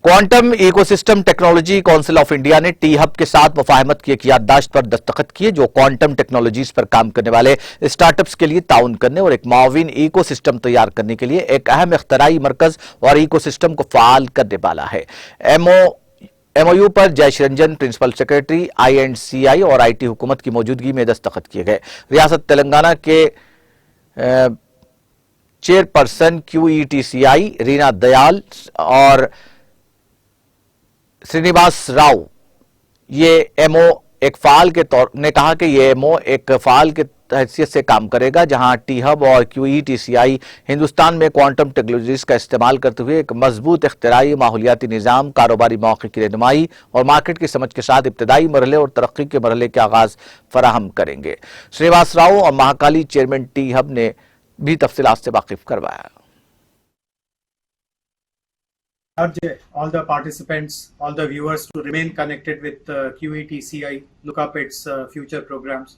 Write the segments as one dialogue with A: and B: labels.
A: Quantum ecosystem technology council of India ने T hub के साथ मुफाहमत की एक याददाश्त पर दस्तखत किए जो क्वांटम टेक्नोलॉजीज पर काम करने वाले स्टार्टअप्स के लिए ताउन करने और एक माविन इकोसिस्टम तैयार करने के लिए एक अहम इख्तराई मरकज और इकोसिस्टम को फाल करने वाला है। एमओयू पर Jayesh Ranjan, principal secretary INCI और IT हुकूमत की मौजूदगी में दस्तखत किए गए। रियासत तेलंगाना के चेयरपर्सन QETCI रीना दयाल और श्रीनिवास राव ये एमओ एक फाल के तौर ने कहा कि ये एमओ एक फाल के हैसियत से काम करेगा जहां टी हब और QETCI हिंदुस्तान में क्वांटम टेक्नोलॉजीज का इस्तेमाल करते हुए एक मजबूत इख्तिराई माहौलियाती निज़ाम, कारोबारी मौके की रहनुमाई और मार्केट की समझ के साथ इब्तदाई मरहले और तरक्की के मरहले के आगाज फराहम करेंगे। श्रीनिवास राव और महाकाली चेयरमैन टी हब ने भी तफसीलात से वाकिफ करवाया।
B: Urge all the participants, all the viewers to remain connected with QETCI, look up its future programs.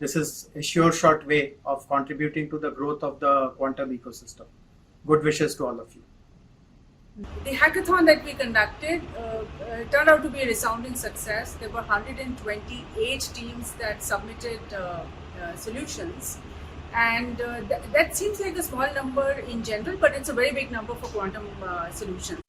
B: This is a sure short way of contributing to the growth of the quantum ecosystem. Good wishes to all of you.
C: The hackathon that we conducted turned out to be a resounding success. There were 128 teams that submitted solutions. And that seems like a small number in general, but it's a very big number for quantum solutions.